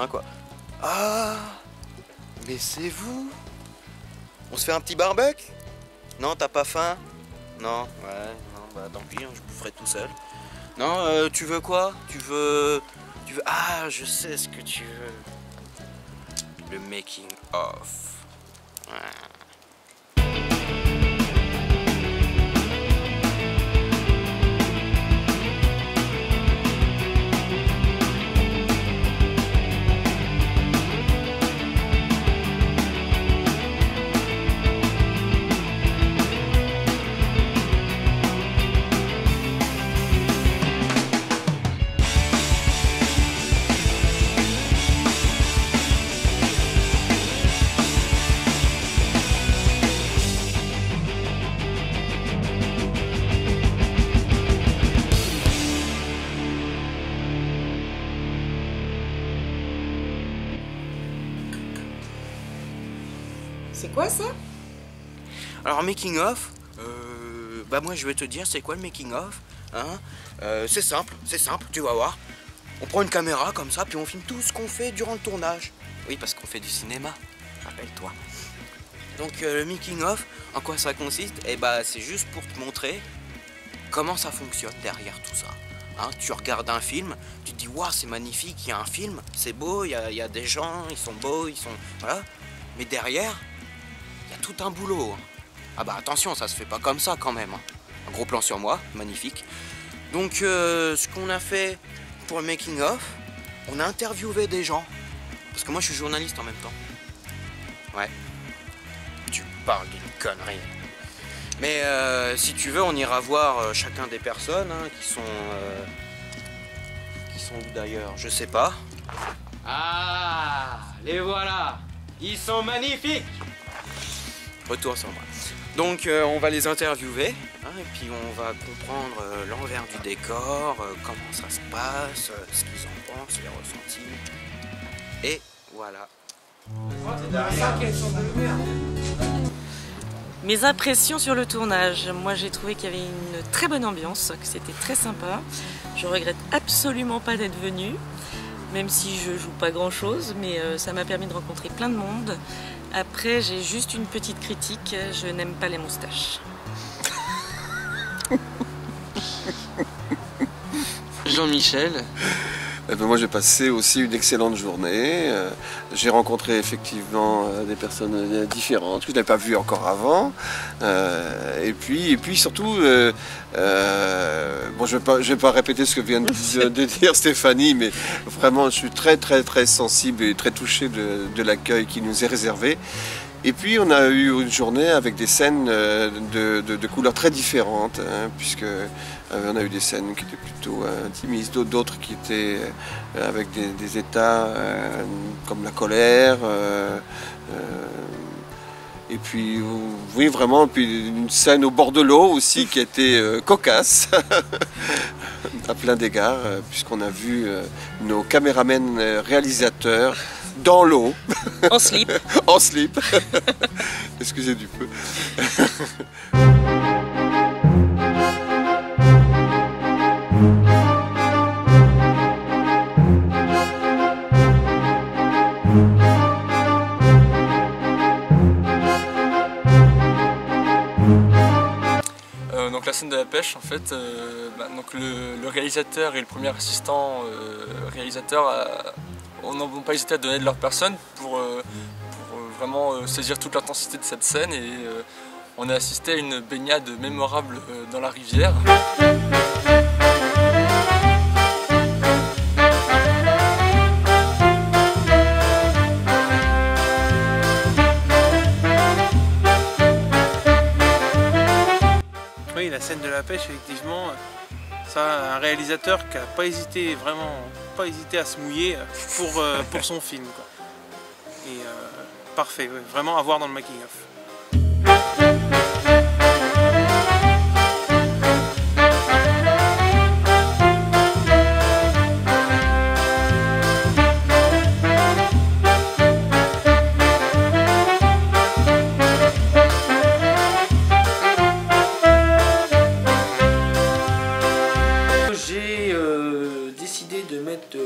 faim quoi. Ah, mais c'est vous? On se fait un petit barbecue? Non, t'as pas faim? Non, ouais, non, bah tant pis, hein, je boufferai tout seul. Non, tu veux quoi? Tu veux... Ah, je sais ce que tu veux. Le making of. Ouais. C'est quoi ça? Alors making of, bah moi je vais te dire c'est quoi le making of, hein. C'est simple, tu vas voir. On prend une caméra comme ça puis on filme tout ce qu'on fait durant le tournage. Oui parce qu'on fait du cinéma, rappelle-toi. Donc le making of, en quoi ça consiste? Eh bah c'est juste pour te montrer comment ça fonctionne derrière tout ça. Hein, tu regardes un film, tu te dis waouh c'est magnifique, il y a un film, c'est beau, il y a des gens, ils sont beaux, ils sont... Voilà. Mais derrière, il y a tout un boulot. Hein. Ah bah attention, ça se fait pas comme ça quand même. Hein. Un gros plan sur moi, magnifique. Donc ce qu'on a fait pour le making of, on a interviewé des gens. Parce que moi je suis journaliste en même temps. Ouais. Tu parles d'une connerie. Mais si tu veux, on ira voir chacun des personnes hein, qui sont où d'ailleurs, je sais pas. Ah, les voilà. Ils sont magnifiques. Retour sur moi. Donc on va les interviewer hein, et puis on va comprendre l'envers du décor, comment ça se passe, ce qu'ils en pensent, les ressentis. Et voilà. Mes impressions sur le tournage. Moi j'ai trouvé qu'il y avait une très bonne ambiance, que c'était très sympa. Je regrette absolument pas d'être venue, même si je joue pas grand chose, mais ça m'a permis de rencontrer plein de monde. Après j'ai juste une petite critique, je n'aime pas les moustaches. Jean-Michel. Moi j'ai passé aussi une excellente journée, j'ai rencontré effectivement des personnes différentes que je n'avais pas vues encore avant, et puis surtout, bon, je vais pas répéter ce que vient de dire Stéphanie, mais vraiment je suis très sensible et très touché de l'accueil qui nous est réservé. Et puis on a eu une journée avec des scènes de couleurs très différentes, hein, puisque on a eu des scènes qui étaient plutôt intimistes, d'autres qui étaient avec des états comme la colère. Et puis oui vraiment, puis une scène au bord de l'eau aussi qui était cocasse à plein d'égards, puisqu'on a vu nos caméramens réalisateurs dans l'eau. En slip. En slip. Excusez du peu. Donc la scène de la pêche, en fait, donc le réalisateur et le premier assistant réalisateur n'ont pas hésité à donner de leur personne pour vraiment saisir toute l'intensité de cette scène, et on a assisté à une baignade mémorable dans la rivière. Oui, la scène de la pêche, effectivement, ça, un réalisateur qui n'a pas hésité, vraiment pas hésité à se mouiller pour son film, quoi. Et parfait, ouais, vraiment à voir dans le making of. J'ai décidé de mettre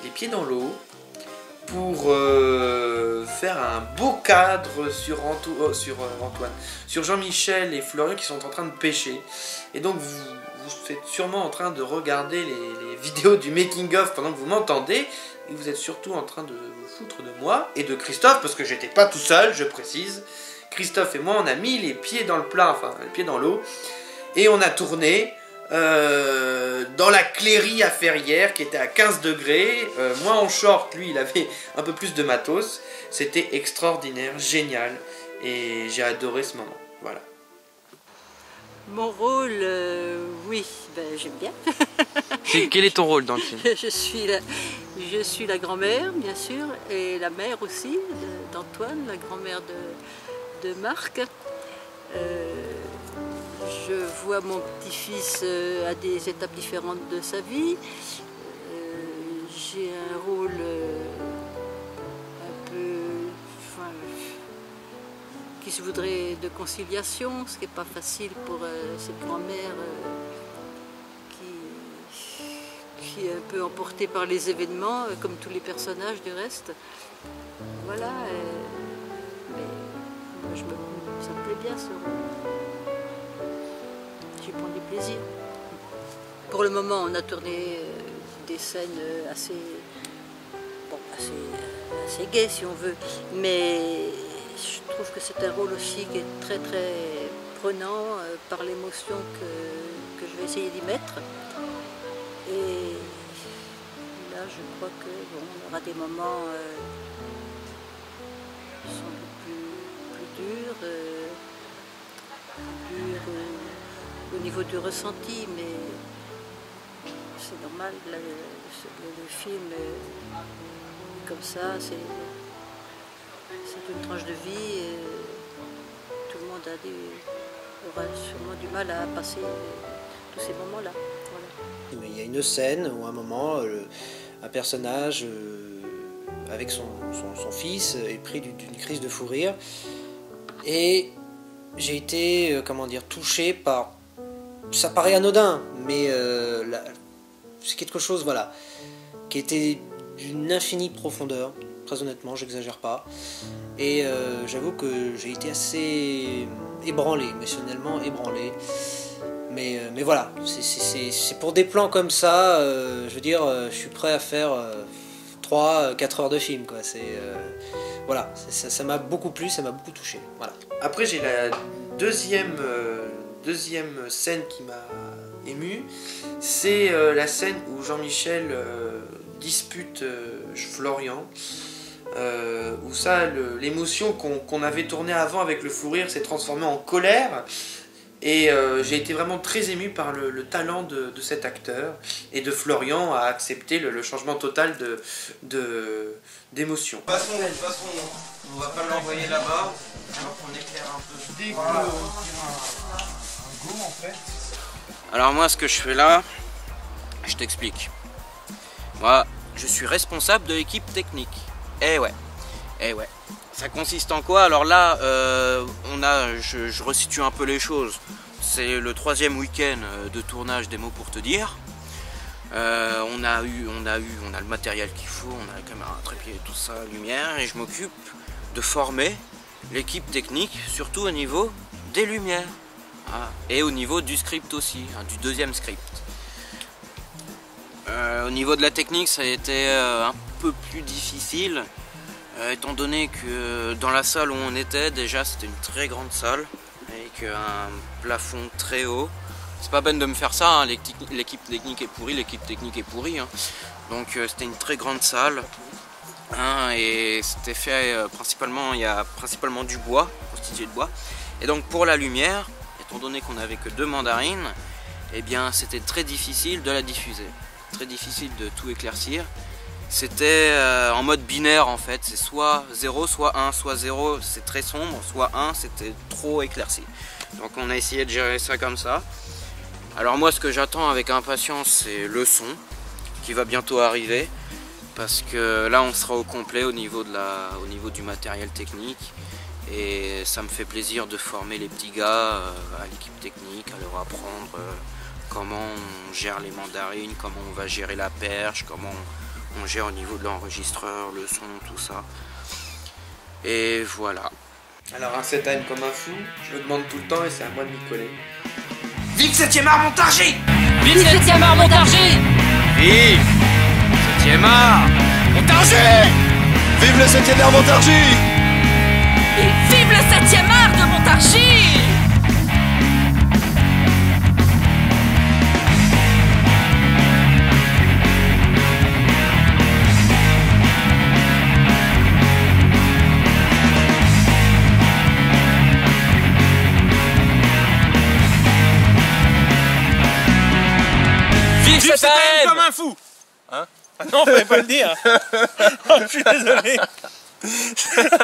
les pieds dans l'eau cadre sur sur Jean-Michel et Florian qui sont en train de pêcher. Et donc vous êtes sûrement en train de regarder les vidéos du making-of pendant que vous m'entendez. Et vous êtes surtout en train de vous foutre de moi et de Christophe, parce que j'étais pas tout seul, je précise. Christophe et moi, on a mis les pieds dans le plat, enfin les pieds dans l'eau. Et on a tourné dans la Cléry à Ferrières qui était à 15 degrés. Moi en short, lui il avait un peu plus de matos. C'était extraordinaire, génial. Et j'ai adoré ce moment. Voilà. Mon rôle, oui, j'aime bien. Quel est ton rôle dans le film? Je suis la grand-mère, bien sûr, et la mère aussi d'Antoine, la grand-mère de Marc. Je vois mon petit-fils à des étapes différentes de sa vie. J'ai un rôle un peu, qui se voudrait de conciliation, ce qui n'est pas facile pour cette grand-mère qui est un peu emportée par les événements, comme tous les personnages du reste. Voilà, mais ça me plaît bien ce rôle. J'y prends du plaisir. Pour le moment, on a tourné des scènes assez gaies, si on veut, mais je trouve que c'est un rôle aussi qui est très très prenant par l'émotion que je vais essayer d'y mettre. Et là, je crois que on aura des moments sans doute plus durs, au niveau du ressenti, mais c'est normal, le film est comme ça, c'est une tranche de vie, et tout le monde aura sûrement du mal à passer tous ces moments-là. Voilà. Il y a une scène où à un moment, un personnage avec son fils est pris d'une crise de fou rire, et j'ai été touché par... Ça paraît anodin, mais c'est quelque chose qui était d'une infinie profondeur, très honnêtement, j'exagère pas. Et j'avoue que j'ai été assez ébranlé, émotionnellement ébranlé. Mais voilà, c'est pour des plans comme ça, je veux dire, je suis prêt à faire 3-4 heures de film, quoi. Voilà, ça m'a beaucoup plu, ça m'a beaucoup touché. Voilà. Après, j'ai la deuxième scène qui m'a ému, c'est la scène où Jean-Michel dispute Florian, où ça, l'émotion qu'on avait tournée avant avec le fou rire s'est transformée en colère, et j'ai été vraiment très ému par le talent de cet acteur, et de Florian à accepter le changement total d'émotion. De toute façon, on va pas l'envoyer là-bas, alors qu'on éclaire un peu. Dès que en fait. Alors moi, ce que je fais là, je t'explique. Moi, je suis responsable de l'équipe technique. Eh ouais. Ça consiste en quoi? Alors là, je resitue un peu les choses. C'est le 3e week-end de tournage des mots pour te dire. On a le matériel qu'il faut, on a la caméra, trépied, tout ça, lumière, et je m'occupe de former l'équipe technique, surtout au niveau des lumières. Et au niveau du script aussi, du 2e script. Au niveau de la technique, ça a été un peu plus difficile, étant donné que dans la salle où on était, déjà c'était une très grande salle, avec un plafond très haut. C'est pas peine de me faire ça, l'équipe technique est pourrie, Donc c'était une très grande salle, et c'était fait principalement, il y a principalement du bois, constitué de bois. Et donc pour la lumière, étant donné qu'on n'avait que 2 mandarines, eh bien c'était très difficile de la diffuser, très difficile de tout éclaircir. C'était en mode binaire en fait, c'est soit 0, soit 1, soit 0 c'est très sombre, soit 1 c'était trop éclairci. Donc on a essayé de gérer ça comme ça. Alors moi ce que j'attends avec impatience c'est le son qui va bientôt arriver, parce que là on sera au complet au niveau du matériel technique. Et ça me fait plaisir de former les petits gars à l'équipe technique, à leur apprendre comment on gère les mandarines, comment on va gérer la perche, comment on gère au niveau de l'enregistreur, le son, tout ça. Et voilà. Alors un 7AM comme un fou, je le demande tout le temps et c'est à moi de m'y coller. Vive 7e art Montargis! Vive 7e art Montargis! Vive 7e art Montargis! Vive le 7e art Montargis! Et vive le 7e art de Montargis! Vive Vive 7AM comme un fou. Hein? Ah non, fallait pas le dire. Oh, je suis désolé.